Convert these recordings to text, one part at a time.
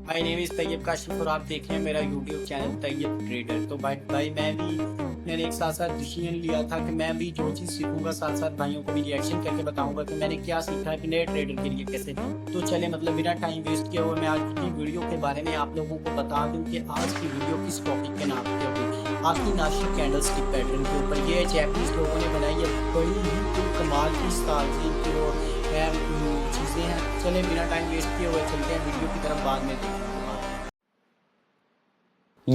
My name is Tayyab Kashif और आप देख रहे हैं मेरा यूट्यूब चैनल तैयब ट्रेडर। तो भाई मैंने एक साथ साथ डिसीजन लिया था कि मैं भी जो चीज़ सीखूंगा साथ साथ भाइयों को भी रिएक्शन करके बताऊंगा कि मैंने क्या सीखा है कि नए ट्रेडर के लिए कैसे। तो चले बिना टाइम वेस्ट किए हुए मैं आज की वीडियो के बारे में आप लोगों को बता दूं कि आज की वीडियो किस टॉपिक के नाम पे होगी। हाकीनाशी कैंडलस्टिक पैटर्न के ऊपर ये जैपनीज लोगों ने बनाई है, बड़ी ही कमाल की चीज़ें हैं। चले बिना टाइम वेस्ट किए हुए चलते हैं वीडियो की तरफ, बाद में देखेंगे।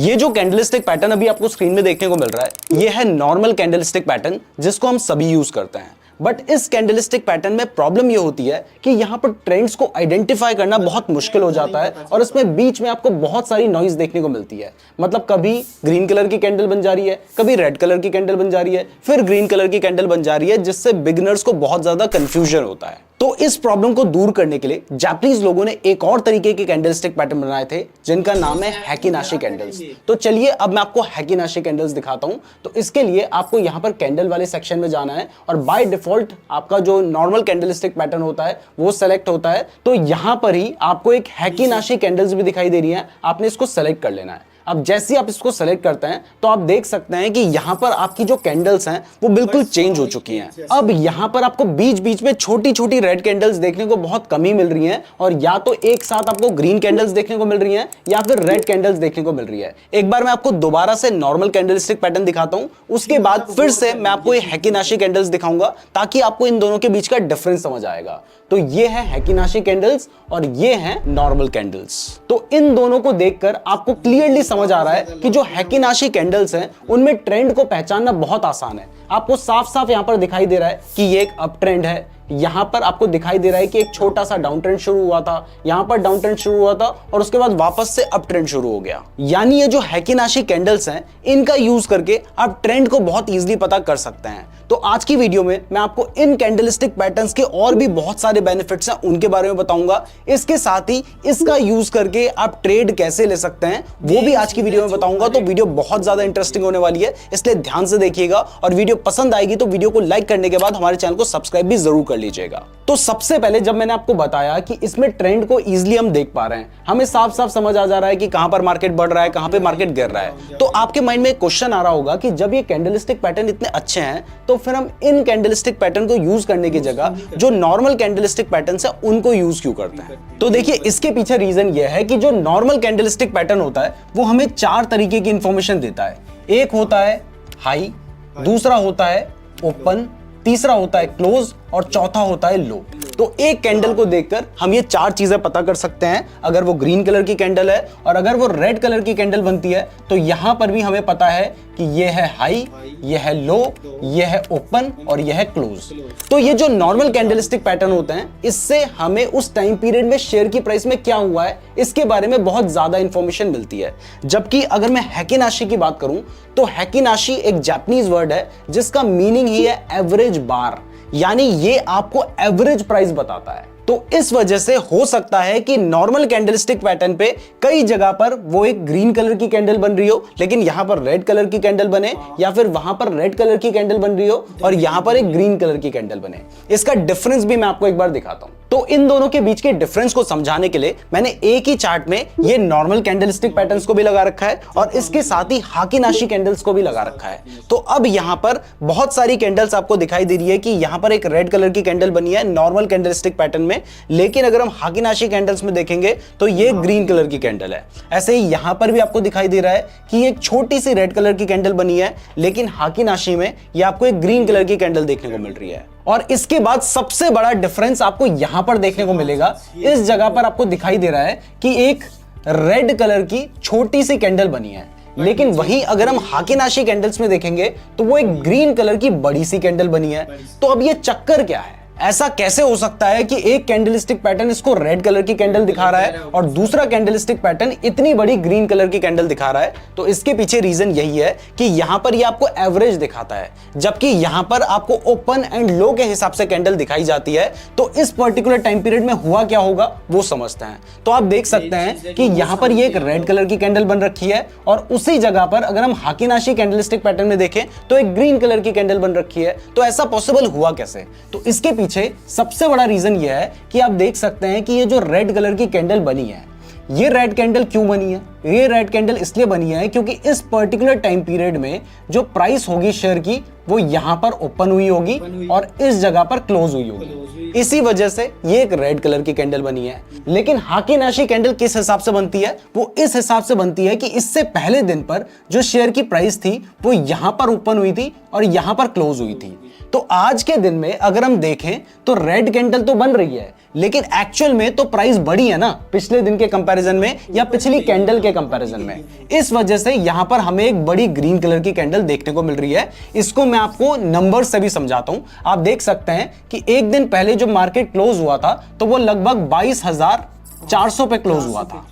ये जो कैंडलस्टिक पैटर्न अभी आपको स्क्रीन में देखने को मिल रहा है, ये है नॉर्मल कैंडलस्टिक पैटर्न जिसको हम सभी यूज करते हैं। बट इस कैंडलस्टिक पैटर्न में प्रॉब्लम ये होती है कि यहां पर ट्रेंड्स को आइडेंटिफाई करना बहुत मुश्किल हो जाता है और इसमें बीच में आपको बहुत सारी नॉइज देखने को मिलती है। मतलब कभी ग्रीन कलर की कैंडल बन जा रही है, कभी रेड कलर की कैंडल बन जा रही है, फिर ग्रीन कलर की कैंडल बन जा रही है, जिससे बिगिनर्स को बहुत ज्यादा कंफ्यूजन होता है। तो इस प्रॉब्लम को दूर करने के लिए जापानीज लोगों ने एक और तरीके के कैंडलस्टिक पैटर्न बनाए थे जिनका नाम है हैकीनाशी कैंडल्स। तो चलिए अब मैं आपको हैकीनाशी कैंडल्स दिखाता हूं। तो इसके लिए आपको यहां पर कैंडल वाले सेक्शन में जाना है और बाय डिफॉल्ट आपका जो नॉर्मल कैंडलस्टिक पैटर्न होता है वो सेलेक्ट होता है। तो यहां पर ही आपको एक हैकीनाशी कैंडल्स भी दिखाई दे रही है, आपने इसको सेलेक्ट कर लेना है। अब जैसे ही आप इसको सेलेक्ट करते हैं तो आप देख सकते हैं कि यहां पर आपकी जो कैंडल्स हैं वो बिल्कुल चेंज हो चुकी हैं। अब यहां पर आपको बीच बीच में छोटी छोटी रेड कैंडल्स देखने को बहुत कम ही मिल रही हैं और या तो एक साथ आपको ग्रीन कैंडल्स देखने को मिल रही हैं या फिर रेड कैंडल्स देखने को मिल रही है। एक बार मैं आपको दोबारा से नॉर्मल कैंडलस्टिक पैटर्न दिखाता हूं, उसके बाद फिर से मैं आपको ये हैकीनाशी कैंडल्स दिखाऊंगा ताकि आपको इन दोनों के बीच का डिफरेंस समझ आएगा। तो ये है हैकीनाशी कैंडल्स और ये है नॉर्मल कैंडल्स। तो इन दोनों को देखकर आपको क्लियरली समझ आ रहा है कि जो हैकीनाशी कैंडल्स हैं उनमें ट्रेंड को पहचानना बहुत आसान है। आपको साफ साफ यहां पर दिखाई दे रहा है कि ये एक अप ट्रेंड है, यहां पर आपको दिखाई दे रहा है कि एक छोटा सा डाउन ट्रेंड शुरू हुआ था, यहां पर डाउन ट्रेंड शुरू हुआ था और उसके बाद वापस से अप ट्रेंड शुरू हो गया। यानी ये जो हैकीनाशी कैंडल्स हैं इनका यूज करके आप ट्रेंड को बहुत इजीली पता कर सकते हैं। तो आज की वीडियो में मैं आपको इन कैंडलस्टिक पैटर्न्स के और भी बहुत सारे बेनिफिट्स हैं उनके बारे में बताऊंगा। इसके साथ ही इसका यूज करके आप ट्रेड कैसे ले सकते हैं वो भी आज की वीडियो में बताऊंगा। तो वीडियो बहुत ज्यादा इंटरेस्टिंग होने वाली है, इसलिए ध्यान से देखिएगा और वीडियो पसंद आएगी तो वीडियो को लाइक करने के बाद हमारे चैनल को सब्सक्राइब भी जरूर कर लीजिएगा। तो सबसे पहले जब मैंने आपको बताया कि इसमें ट्रेंड को इजीली हम देख पा रहे हैं, हमें साफ साफ समझ आ जा रहा है कि कहां पर मार्केट बढ़ रहा है, कहां पे मार्केट गिर रहा है, तो आपके माइंड में एक क्वेश्चन आ रहा होगा कि जब ये कैंडलस्टिक पैटर्न इतने अच्छे हैं तो फिर हम इन कैंडलस्टिक पैटर्न को यूज करने की जगह जो नॉर्मल कैंडलस्टिक पैटर्न्स है उनको यूज क्यों करते हैं। तो देखिए इसके पीछे रीजन यह है कि जो नॉर्मल कैंडलस्टिक पैटर्न होता है वो हमें चार तरीके की इंफॉर्मेशन देता है। एक होता है हाई, दूसरा होता है ओपन, तीसरा होता है क्लोज और चौथा होता है लो। तो एक कैंडल को देखकर हम ये चार चीजें पता कर सकते हैं। अगर वो ग्रीन कलर की कैंडल है और अगर वो रेड कलर की कैंडल बनती है तो यहां पर भी हमें पता है कि ये है हाई, ये है लो, ये है ओपन और ये है क्लोज। तो ये जो नॉर्मल कैंडलस्टिक पैटर्न होते हैं इससे हमें उस टाइम पीरियड में शेयर की प्राइस में क्या हुआ है इसके बारे में बहुत ज्यादा इंफॉर्मेशन मिलती है। जबकि अगर मैं हैकीनाशी की बात करूं तो हैकीनाशी एक जापानीज वर्ड है जिसका मीनिंग ही है एवरेज बार, यानी ये आपको एवरेज प्राइस बताता है। तो इस वजह से हो सकता है कि नॉर्मल कैंडलस्टिक पैटर्न पे कई जगह पर वो एक ग्रीन कलर की कैंडल बन रही हो लेकिन यहां पर रेड कलर की कैंडल बने, या फिर वहां पर रेड कलर की कैंडल बन रही हो और यहां पर एक ग्रीन कलर की कैंडल बने। इसका डिफरेंस भी मैं आपको एक बार दिखाता हूं। तो इन दोनों के बीच के डिफरेंस को समझाने के लिए मैंने एक ही चार्ट में ये नॉर्मल कैंडलस्टिक पैटर्न्स को भी लगा रखा है और इसके साथ ही हाकीनाशी कैंडल्स को भी लगा रखा है। तो अब यहां पर बहुत सारी कैंडल्स आपको दिखाई दे रही है कि यहां पर एक रेड कलर की कैंडल बनी है नॉर्मल कैंडलस्टिक पैटर्न में, लेकिन अगर हम हाकीनाशी कैंडल्स में देखेंगे तो ये ग्रीन कलर की कैंडल है। ऐसे ही यहां पर भी आपको दिखाई दे रहा है कि एक छोटी सी रेड कलर की कैंडल बनी है, लेकिन हाकीनाशी में ये आपको एक ग्रीन कलर की कैंडल देखने को मिल रही है। और इसके बाद सबसे बड़ा डिफरेंस आपको यहां पर देखने को मिलेगा। इस जगह पर आपको दिखाई दे रहा है कि एक रेड कलर की छोटी सी कैंडल बनी है, लेकिन वहीं अगर हम हाकीनाशी कैंडल्स में देखेंगे तो वो एक ग्रीन कलर की बड़ी सी कैंडल बनी है। तो अब ये चक्कर क्या है? ऐसा कैसे हो सकता है कि एक कैंडलस्टिक पैटर्न इसको रेड कलर की कैंडल दिखा रहा है और दूसरा कैंडलस्टिक पैटर्न इतनी बड़ी ग्रीन कलर की कैंडल दिखा रहा है? तो इसके पीछे रीजन यही है कि यहां पर ये आपको एवरेज दिखाता है, जबकि यहां पर आपको ओपन एंड लो के हिसाब से कैंडल दिखाई जाती है। तो इस पर्टिकुलर टाइम पीरियड में हुआ क्या होगा वो समझते हैं। तो आप देख सकते हैं कि यहां पर ये एक रेड कलर की कैंडल बन रखी है और उसी जगह पर अगर हम हाकीनाशी कैंडलस्टिक पैटर्न में देखें तो एक ग्रीन कलर की कैंडल बन रखी है। तो ऐसा पॉसिबल हुआ कैसे? तो इसके पीछे सबसे बड़ा रीजन यह है कि आप देख सकते हैं कि ये जो रेड कलर की कैंडल बनी है ये रेड कैंडल क्यों बनी है? ये रेड कैंडल इसलिए बनी है क्योंकि इस पर्टिकुलर टाइम पीरियड में जो प्राइस होगी शेयर की वो यहां पर ओपन हुई होगी और इस जगह पर क्लोज हुई होगी। इसी वजह से ये एक रेड कलर की कैंडल बनी है। लेकिन हाकी नाशी कैंडल किस हिसाब से बनती है? वो इस हिसाब से बनती है कि इससे पहले दिन पर जो शेयर की प्राइस थी वो यहां पर ओपन हुई थी और यहां पर क्लोज हुई थी। तो आज के दिन में अगर हम देखें तो रेड कैंडल तो बन रही है, लेकिन एक्चुअल में तो प्राइस बढ़ी है ना पिछले दिन के कंपैरिजन में या पिछली कैंडल के कंपैरिजन में। इस वजह से यहां पर हमें एक बड़ी ग्रीन कलर की कैंडल देखने को मिल रही है। इसको मैं आपको नंबर से भी समझाता हूं। आप देख सकते हैं कि एक दिन पहले जो मार्केट क्लोज हुआ था तो वो लगभग 22,400 पे क्लोज हुआ था,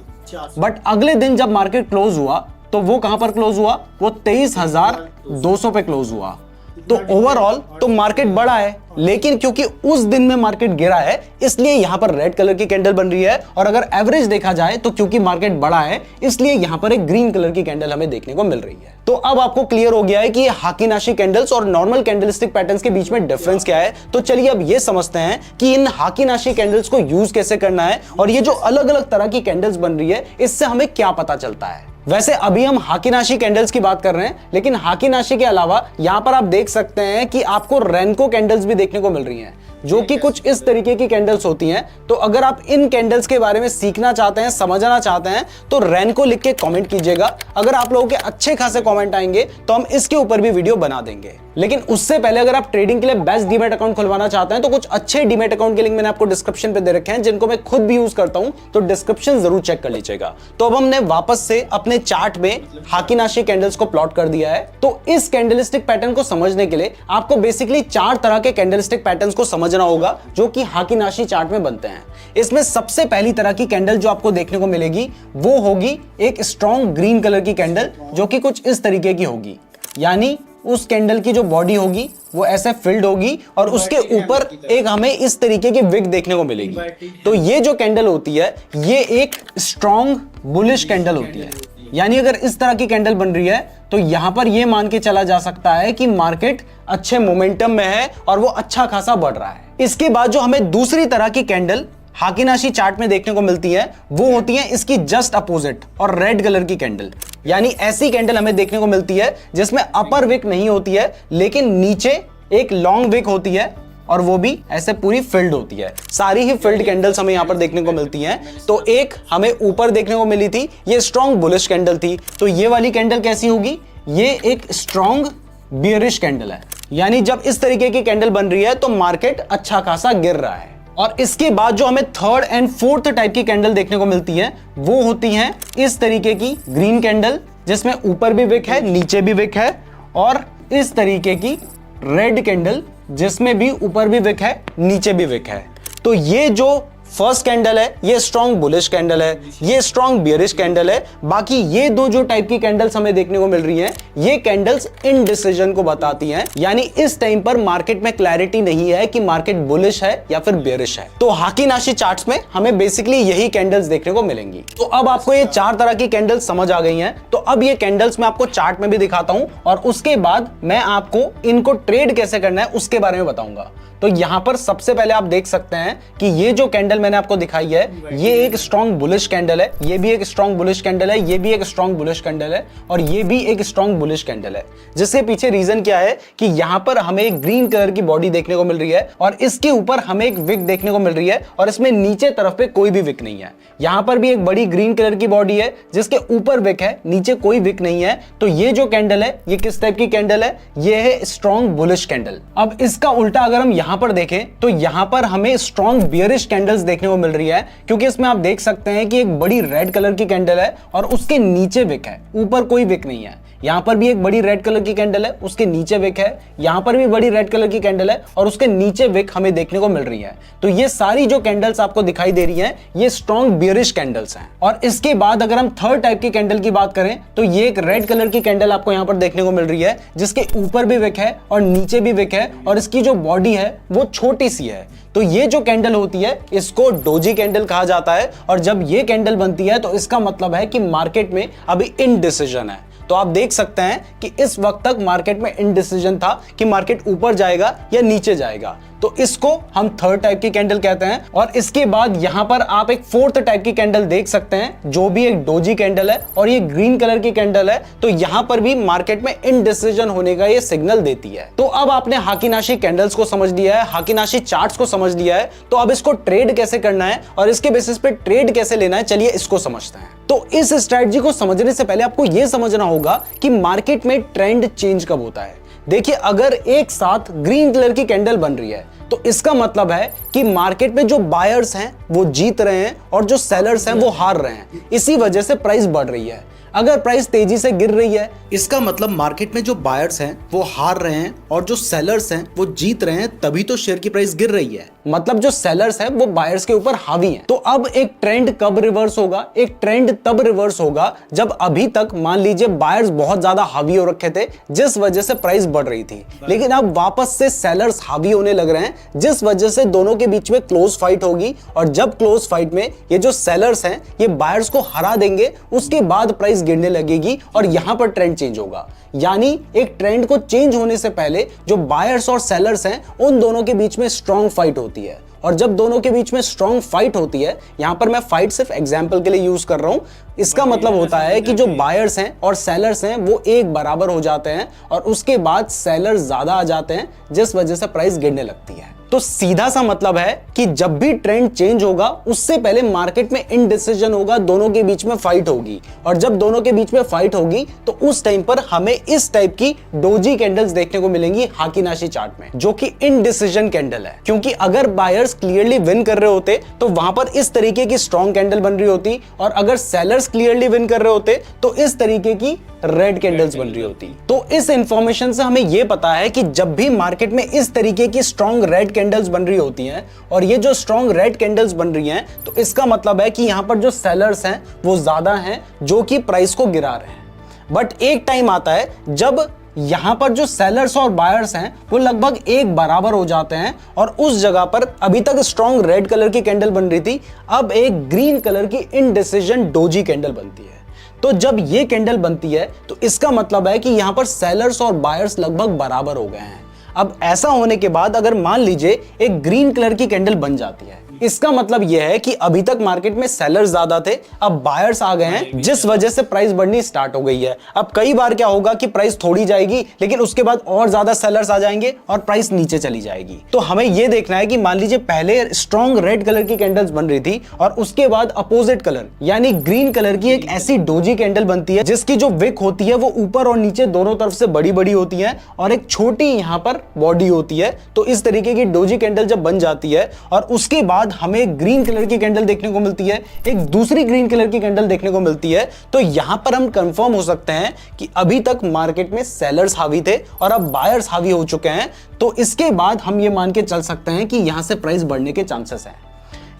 बट अगले दिन जब मार्केट क्लोज हुआ तो वो कहां पर क्लोज हुआ? वो 23,200 पे क्लोज हुआ। तो ओवरऑल तो मार्केट बढ़ा है, लेकिन क्योंकि उस दिन में मार्केट गिरा है इसलिए यहां पर रेड कलर की कैंडल बन रही है। और अगर एवरेज देखा जाए तो क्योंकि मार्केट बढ़ा है इसलिए यहां पर एक ग्रीन कलर की कैंडल हमें देखने को मिल रही है। तो अब आपको क्लियर हो गया है कि ये हाकी नाशी कैंडल्स और नॉर्मल कैंडलस्टिक पैटर्न्स के बीच में डिफरेंस क्या है। तो चलिए अब ये समझते हैं कि इन हाकी नाशी कैंडल्स को यूज कैसे करना है और ये जो अलग अलग तरह की कैंडल्स बन रही है इससे हमें क्या पता चलता है। वैसे अभी हम हाकी नाशी कैंडल्स की बात कर रहे हैं, लेकिन हाकी नाशी के अलावा यहां पर आप देख सकते हैं कि आपको रेनको कैंडल्स भी देखने को मिल रही हैं, जो कि कुछ इस तरीके की कैंडल्स होती हैं। तो अगर आप इन कैंडल्स के बारे में सीखना चाहते हैं, समझना चाहते हैं तो रेनको लिख के कमेंट कीजिएगा। अगर आप लोगों के अच्छे खासे कमेंट आएंगे तो हम इसके ऊपर भी वीडियो बना देंगे। लेकिन उससे पहले अगर आप ट्रेडिंग के लिए बेस्ट डीमैट अकाउंट खुलवाना चाहते हैं तो कुछ अच्छे डीमैट अकाउंट के लिंक मैंने आपको डिस्क्रिप्शन पे दे रखे हैं, जिनको मैं खुद भी यूज करता हूं, तो डिस्क्रिप्शन जरूर चेक कर लीजिएगा। तो अब हमने वापस से अपने चार्ट में हाकी नाशी कैंडल्स को प्लॉट कर दिया है। तो इस कैंडलस्टिक पैटर्न को समझने के लिए आपको बेसिकली 4 तरह के कैंडलस्टिक पैटर्न्स को समझना होगा जो कि हाकी नाशी चार्ट में बनते हैं। इसमें सबसे पहली तरह की कैंडल जो आपको देखने को मिलेगी वो होगी एक स्ट्रॉन्ग ग्रीन कलर की कैंडल, जो कि कुछ इस तरीके की होगी। यानी उस कैंडल की जो बॉडी होगी वो ऐसे फिल्ड होगी और उसके ऊपर एक हमें इस तरीके की विग देखने को मिलेगी। तो ये जो कैंडल होती है ये एक स्ट्रॉन्ग बुलिश कैंडल होती है। यानी अगर इस तरह की कैंडल बन रही है तो यहां पर यह मान के चला जा सकता है कि मार्केट अच्छे मोमेंटम में है और वो अच्छा खासा बढ़ रहा है। इसके बाद जो हमें दूसरी तरह की कैंडल हाकी नाशी चार्ट में देखने को मिलती है वो होती है इसकी जस्ट अपोजिट और रेड कलर की कैंडल। यानी ऐसी कैंडल हमें देखने को मिलती है जिसमें अपर विक नहीं होती है, लेकिन नीचे एक लॉन्ग विक होती है और वो भी ऐसे पूरी फिल्ड होती है। सारी ही फिल्ड कैंडल्स हमें यहां पर देखने को मिलती हैं। तो एक हमें ऊपर देखने को मिली थी, ये स्ट्रॉन्ग बुलिश कैंडल थी। तो ये वाली कैंडल कैसी होगी? ये एक स्ट्रॉन्ग बियरिश कैंडल है। यानी जब इस तरीके की कैंडल बन रही है तो मार्केट अच्छा खासा गिर रहा है। और इसके बाद जो हमें थर्ड एंड फोर्थ टाइप की कैंडल देखने को मिलती है वो होती है इस तरीके की ग्रीन कैंडल, जिसमें ऊपर भी विक है नीचे भी विक है, और इस तरीके की रेड कैंडल जिसमें भी ऊपर भी विक है नीचे भी विक है। तो ये जो फर्स्ट कैंडल है ये स्ट्रॉन्ग बुलिश कैंडल है, ये स्ट्रॉन्ग बियरिश कैंडल है। बाकी ये दो जो टाइप की कैंडल्स हमें देखने को मिल रही हैं ये कैंडल्स इनडिसीजन को बताती हैं। यानी इस टाइम पर मार्केट में क्लैरिटी नहीं है कि मार्केट बुलिश है या फिर बियरिश है। तो हाकी नाशी चार्ट्स में हमें बेसिकली यही कैंडल्स देखने को मिलेंगी। तो अब आपको ये 4 तरह की कैंडल्स समझ आ गई हैं। तो अब ये कैंडल्स मैं आपको चार्ट में भी दिखाता हूं और उसके बाद मैं आपको इनको ट्रेड कैसे करना है उसके बारे में बताऊंगा। तो यहां पर सबसे पहले आप देख सकते हैं कि ये जो कैंडल मैंने आपको दिखाई है ये एक स्ट्रॉन्ग बुलिश कैंडल है, ये भी एक स्ट्रॉन्ग बुलिश कैंडल है, ये भी एक स्ट्रॉन्ग बुलिश कैंडल है और ये भी एक स्ट्रॉन्ग बुलिश कैंडल है। जिसके पीछे रीजन क्या है कि यहां पर हमें एक ग्रीन कलर की बॉडी देखने को मिल रही है और इसके ऊपर हमें एक विक देखने को मिल रही है और इसमें नीचे तरफ पे कोई भी विक नहीं है। यहां पर भी एक बड़ी ग्रीन कलर की बॉडी है जिसके ऊपर विक है, नीचे कोई विक नहीं है। तो ये जो कैंडल है ये किस टाइप की कैंडल है? ये है स्ट्रॉन्ग बुलिश कैंडल। अब इसका उल्टा अगर हम यहां पर देखें तो यहां पर हमें स्ट्रॉन्ग बियरिश कैंडल्स देखने को मिल रही है, क्योंकि इसमें आप देख सकते हैं कि एक बड़ी रेड कलर की कैंडल है और उसके नीचे विक है, ऊपर कोई विक नहीं है। यहां पर भी एक बड़ी रेड कलर की कैंडल है, उसके नीचे विक है। यहां पर भी बड़ी रेड कलर की कैंडल है और उसके नीचे विक हमें देखने को मिल रही है। तो ये सारी जो कैंडल्स आपको दिखाई दे रही हैं ये स्ट्रॉन्ग बियरिश कैंडल्स हैं। और इसके बाद अगर हम थर्ड टाइप की कैंडल की बात करें तो ये एक रेड कलर की कैंडल आपको यहां पर देखने को मिल रही है, जिसके ऊपर भी विक है और नीचे भी विक है और इसकी जो बॉडी है वो छोटी सी है। तो ये जो कैंडल होती है इसको डोजी कैंडल कहा जाता है और जब ये कैंडल बनती है तो इसका मतलब है कि मार्केट में अभी इनडिसीजन है। तो आप देख सकते हैं कि इस वक्त तक मार्केट में इनडिसीजन था कि मार्केट ऊपर जाएगा या नीचे जाएगा। तो इसको हम थर्ड टाइप की कैंडल कहते हैं। और इसके बाद यहां पर आप एक फोर्थ टाइप की कैंडल देख सकते हैं जो भी एक डोजी कैंडल है और ये ग्रीन कलर की कैंडल है। तो यहां पर भी मार्केट में इनडिसीजन होने का ये सिग्नल देती है। तो अब आपने हाकीनाशी कैंडल्स को समझ लिया है, हाकीनाशी चार्ट्स को समझ लिया है, तो अब इसको ट्रेड कैसे करना है और इसके बेसिस पे ट्रेड कैसे लेना है, चलिए इसको समझते हैं। तो इस स्ट्रेटजी को समझने से पहले आपको यह समझना होगा कि मार्केट में ट्रेंड चेंज कब होता है। देखिए, अगर एक साथ ग्रीन कलर की कैंडल बन रही है तो इसका मतलब है कि मार्केट में जो बायर्स हैं वो जीत रहे हैं और जो सेलर्स हैं वो हार रहे हैं, इसी वजह से प्राइस बढ़ रही है। अगर प्राइस तेजी से गिर रही है, इसका मतलब मार्केट में जो बायर्स हैं वो हार रहे हैं और जो सेलर्स हैं वो जीत रहे हैं, तभी तो शेयर की प्राइस गिर रही है। मतलब जो सेलर्स हैं वो बायर्स के ऊपर हावी हैं। तो अब एक ट्रेंड कब रिवर्स होगा? एक ट्रेंड तब रिवर्स होगा जब अभी तक मान लीजिए बायर्स बहुत ज्यादा हावी हो रखे थे जिस वजह से प्राइस बढ़ रही थी, लेकिन अब वापस से सेलर्स हावी होने लग रहे हैं जिस वजह से दोनों के बीच में क्लोज फाइट होगी। और जब क्लोज फाइट में ये जो सेलर्स हैं ये बायर्स को हरा देंगे, उसके बाद प्राइस गिरने लगेगी और यहां पर ट्रेंड चेंज होगा। यानी एक ट्रेंड को चेंज होने से पहले जो बायर्स और सेलर्स हैं उन दोनों के बीच में स्ट्रॉन्ग फाइट होती है। और जब दोनों के बीच में स्ट्रॉन्ग फाइट होती है, यहां पर मैं फाइट सिर्फ एग्जांपल के लिए यूज कर रहा हूं, इसका मतलब होता है कि जो बायर्स हैं और सेलर्स हैं वो एक बराबर हो जाते हैं और उसके बाद सेलर्स ज्यादा आ जाते हैं जिस वजह से प्राइस गिरने लगती है। तो सीधा सा मतलब है कि जब भी ट्रेंड चेंज होगा उससे पहले मार्केट में इनडिसीजन होगा, दोनों के बीच में फाइट होगी। और जब दोनों के बीच में फाइट होगी तो उस टाइम पर हमें इस टाइप की डोजी कैंडल्स देखने को मिलेंगी हाकीनाशी चार्ट में, जो कि इनडिसीजन कैंडल है। क्योंकि अगर बायर्स क्लियरली विन कर रहे होते तो वहां पर इस तरीके की स्ट्रॉन्ग कैंडल बन रही होती, और अगर सेलर्स क्लियरली विन कर रहे होते तो इस तरीके की रेड कैंडल्स बन रही होती। तो इस इंफॉर्मेशन से हमें यह पता है कि जब भी मार्केट में इस तरीके की स्ट्रॉन्ग रेड कैंडल्स बन रही होती हैं और ये जो स्ट्रॉन्ग रेड कैंडल्स बन रही हैं, तो इसका मतलब है कि यहां पर जो सेलर्स हैं वो ज्यादा हैं जो कि प्राइस को गिरा रहे हैं। बट एक टाइम आता है जब यहां पर जो सेलर्स और बायर्स हैं वो लगभग एक बराबर हो जाते हैं और उस जगह पर अभी तक स्ट्रॉन्ग रेड कलर की कैंडल बन रही थी, अब एक ग्रीन कलर की इनडिसीजन डोजी कैंडल बनती है। तो जब ये कैंडल बनती है तो इसका मतलब है कि यहां पर सेलर्स और बायर्स लगभग बराबर हो गए हैं। अब ऐसा होने के बाद अगर मान लीजिए एक ग्रीन कलर की कैंडल बन जाती है, इसका मतलब यह है कि अभी तक मार्केट में सेलर्स ज्यादा थे, अब बायर्स आ गए हैं जिस वजह से प्राइस बढ़नी स्टार्ट हो गई है। अब कई बार क्या होगा कि प्राइस थोड़ी जाएगी लेकिन उसके बाद और ज्यादा सेलर्स आ जाएंगे और प्राइस नीचे चली जाएगी। तो हमें यह देखना है कि मान लीजिए पहले स्ट्रॉन्ग रेड कलर की कैंडल्स बन रही थी और उसके बाद अपोजिट कलर यानी ग्रीन कलर की एक ऐसी डोजी कैंडल बनती है जिसकी जो विक होती है वो ऊपर और नीचे दोनों तरफ से बड़ी बड़ी होती है और एक छोटी यहां पर बॉडी होती है। तो इस तरीके की डोजी कैंडल जब बन जाती है और उसके बाद हमें एक ग्रीन कलर की कैंडल देखने को मिलती है, एक दूसरी ग्रीन कलर की कैंडल देखने को मिलती है, तो यहां पर हम कंफर्म हो सकते हैं कि अभी तक मार्केट में सेलर्स हावी थे और अब बायर्स हावी हो चुके हैं। तो इसके बाद हम ये मान के चल सकते हैं कि यहां से प्राइस बढ़ने के चांसेस हैं।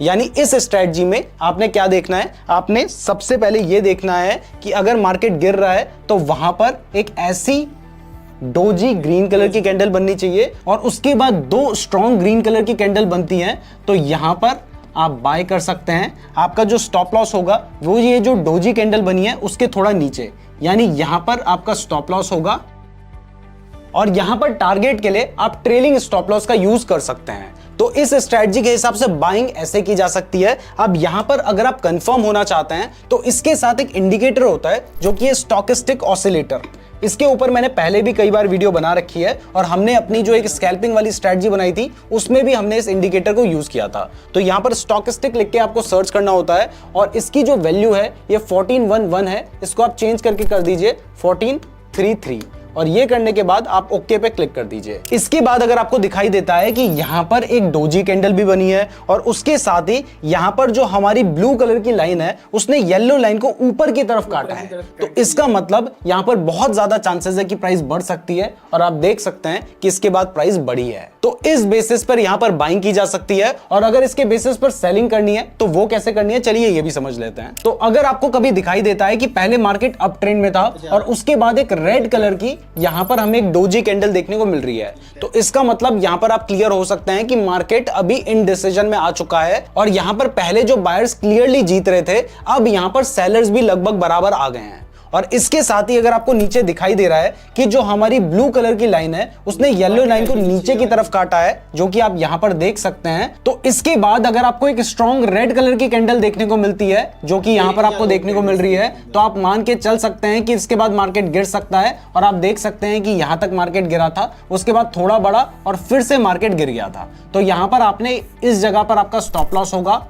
यानी इस स्ट्रेटजी में आपने क्या देखना है, आपने सबसे पहले यह देखना है कि अगर मार्केट गिर रहा है तो वहां पर एक ऐसी डोजी ग्रीन कलर की कैंडल बननी चाहिए और उसके बाद दो स्ट्रॉन्ग ग्रीन कलर की कैंडल बनती हैं, तो यहां पर आप बाय कर सकते हैं। आपका जो स्टॉप लॉस होगा वो ये जो डोजी कैंडल बनी है उसके थोड़ा नीचे, यानी यहां पर आपका स्टॉप लॉस होगा और यहां पर टारगेट के लिए आप ट्रेलिंग स्टॉप लॉस का यूज कर सकते हैं। तो इस स्ट्रेटजी के हिसाब से बाइंग ऐसे की जा सकती है। अब यहां पर अगर आप कंफर्म होना चाहते हैं तो इसके साथ एक इंडिकेटर होता है जो कि है स्टोकेस्टिक ऑसिलेटर। इसके ऊपर मैंने पहले भी कई बार वीडियो बना रखी है और हमने अपनी जो एक स्कैल्पिंग वाली स्ट्रेटजी बनाई थी उसमें भी हमने इस इंडिकेटर को यूज किया था। तो यहां पर स्टोकेस्टिक लिख के आपको सर्च करना होता है और इसकी जो वैल्यू है ये 1411 है, इसको आप चेंज करके कर दीजिए 1433 और ये करने के बाद आप ओके पे क्लिक कर दीजिए। इसके बाद अगर आपको दिखाई देता है कि यहां पर एक डोजी कैंडल भी बनी है और उसके साथ ही यहां पर जो हमारी ब्लू कलर की लाइन है उसने येलो लाइन को ऊपर की तरफ काटा है, तो इसका मतलब यहां पर बहुत ज्यादा चांसेस है कि प्राइस बढ़ सकती है और आप देख सकते हैं कि इसके बाद प्राइस बढ़ी है। तो इस बेसिस पर यहां पर बाइंग की जा सकती है और अगर इसके बेसिस पर सेलिंग करनी है तो वो कैसे करनी है, चलिए ये भी समझ लेते हैं। तो अगर आपको कभी दिखाई देता है कि पहले मार्केट अप ट्रेंड में था और उसके बाद एक रेड कलर की यहां पर हमें एक डोजी कैंडल देखने को मिल रही है, तो इसका मतलब यहां पर आप क्लियर हो सकते हैं कि मार्केट अभी इनडिसीजन में आ चुका है और यहां पर पहले जो बायर्स क्लियरली जीत रहे थे अब यहां पर सेलर्स भी लगभग बराबर आ गए हैं और इसके साथ ही अगर आपको नीचे दिखाई दे रहा है कि जो हमारी ब्लू कलर की लाइन है उसने येलो लाइन को नीचे की तरफ काटा है, जो कि आप यहां पर देख सकते हैं। तो इसके बाद अगर आपको एक स्ट्रॉन्ग रेड कलर की कैंडल देखने को मिलती है, जो कि यहां पर आपको देखने को मिल रही है, तो आप मान के चल सकते हैं कि इसके बाद मार्केट गिर सकता है। और आप देख सकते हैं कि यहां तक मार्केट गिरा था, उसके बाद थोड़ा बढ़ा और फिर से मार्केट गिर गया था। तो यहां पर आपने इस जगह पर आपका स्टॉप लॉस होगा।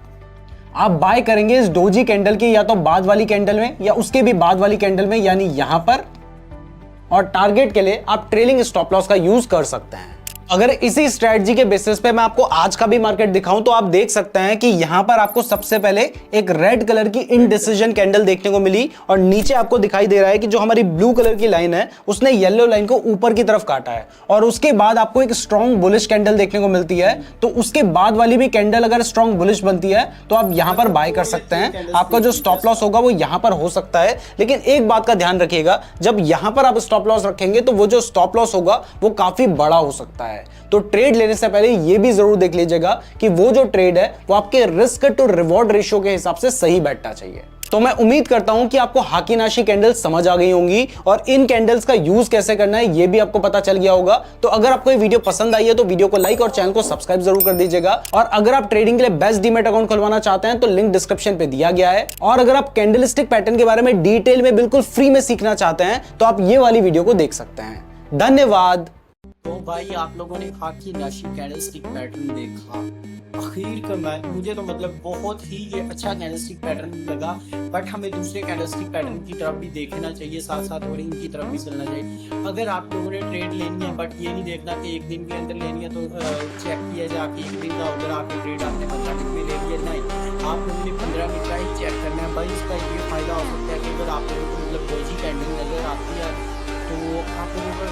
आप बाय करेंगे इस डोजी कैंडल की या तो बाद वाली कैंडल में या उसके भी बाद वाली कैंडल में, यानी यहां पर। और टारगेट के लिए आप ट्रेलिंग स्टॉप लॉस का यूज कर सकते हैं। अगर इसी स्ट्रेटजी के बेसिस पे मैं आपको आज का भी मार्केट दिखाऊं तो आप देख सकते हैं कि यहां पर आपको सबसे पहले एक रेड कलर की इनडिसीजन कैंडल देखने को मिली और नीचे आपको दिखाई दे रहा है कि जो हमारी ब्लू कलर की लाइन है उसने येलो लाइन को ऊपर की तरफ काटा है। और उसके बाद आपको एक स्ट्रॉन्ग बुलिश कैंडल देखने को मिलती है। तो उसके बाद वाली भी कैंडल अगर स्ट्रॉन्ग बुलिश बनती है तो आप यहां पर बाय कर सकते हैं। आपका जो स्टॉप लॉस होगा वो यहां पर हो सकता है, लेकिन एक बात का ध्यान रखिएगा, जब यहां पर आप स्टॉप लॉस रखेंगे तो वो जो स्टॉप लॉस होगा वो काफी बड़ा हो सकता है। तो ट्रेड लेने से पहले ये भी जरूर देख लीजिएगा कि वो जो ट्रेड है वो आपके रिस्क टू रिवॉर्ड रेशियो के हिसाब से सही बैठना चाहिए। तो मैं उम्मीद करता हूं कि आपको हाकी नाशी कैंडल्स समझ आ गई होंगी और इन कैंडल्स का यूज कैसे करना है ये भी आपको पता चल गया होगा। तो अगर आपको ये वीडियो पसंद आई है तो वीडियो को लाइक और चैनल को सब्सक्राइब जरूर कर दीजिएगा। और अगर आप ट्रेडिंग के लिए बेस्ट डीमैट अकाउंट खुलवाना चाहते हैं तो लिंक डिस्क्रिप्शन पे दिया गया है। और अगर आप कैंडलस्टिक पैटर्न के बारे में डिटेल में बिल्कुल फ्री में सीखना चाहते हैं तो आप ये वाली वीडियो को देख सकते हैं। धन्यवाद। तो भाई आप लोगों ने हाकी नाशी कैंडलस्टिक पैटर्न देखा, आखिर का मुझे तो मतलब बहुत ही ये अच्छा कैंडलस्टिक पैटर्न लगा। बट हमें दूसरे कैंडलस्टिक पैटर्न की तरफ भी देखना चाहिए, साथ साथ और इनकी तरफ भी चलना चाहिए। अगर आप लोगों ने ट्रेड लेनी है बट ये नहीं देखना कि एक दिन के अंदर लेनी है तो चेक किया जाके एक दिन का अगर आपने ट्रेड आपने 15 मिनट में ले लिया, नहीं, आप लोगों ने 15 मिनट का ही चेक करना है। भाई इसका ये फायदा हो सकता है कि अगर आप लोगों को मतलब डोजी कैंडल नजर आती है तो आप लोगों को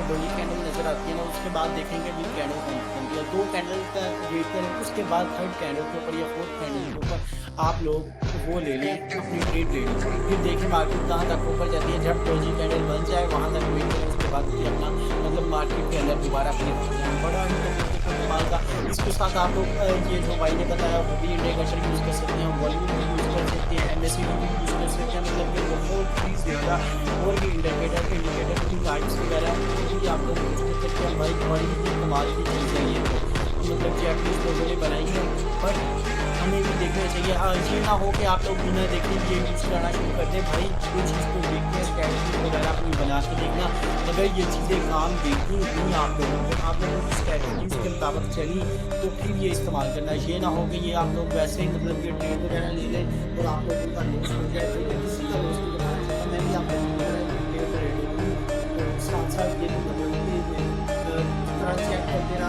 डोजी कैंडल नजर आती है ना, उसके बाद देखेंगे भी कैंडल कौन बनती है, 2 कैंडल का वेट करें, उसके बाद 3rd कैंडल के ऊपर या 4th कैंडल के ऊपर आप लोग वो ले लें, अपनी ट्रेड ले लें। फिर देखें मार्केट कहाँ तक ऊपर जाती है। जब डोजी कैंडल बन जाए वहाँ तक वेट करें, उसके बाद फिर अपना मतलब मार्केट के अंदर दोबारा अपनी बड़ा कमाल का। इसके साथ आप लोग ये जो भाई ने बताया वो भी इंडिकेटर यूज़ कर सकते हैं, वॉल्यूम भी यूज़ कर सकते हैं, MACD भी यूज़ कर सकते हैं। मतलब कि बहुत ही ज़्यादा और भी इंडिकेटर की गाइड्स वगैरह भी आप लोग यूज़ कर सकते हैं। भाई बड़ी ही कमाल की चीज़ है ये, मतलब कि एटलीस्ट लोगों ने बनाई है। बट हमें भी देखना चाहिए, ये ना हो कि आप लोग बिना देखे ये यूज़ करना शुरू कर दें। भाई कोई चीज़ को देखते हैं, स्ट्रैटेजी वगैरह अपनी बना के देखना। अगर ये चीज़ें काम देती हुई आप लोगों की स्ट्रैटेजीज के मुताबिक चली तो फिर ये इस्तेमाल करना। ये ना हो कि ये आप लोग वैसे ही मतलब ये ट्रेड वगैरह ले लें और आप लोगों का लॉस हो जाए। तो किसी का लॉस नहीं करना चाहता, मैं भी आप लोगों को साथ साथ ये चेक करते रहा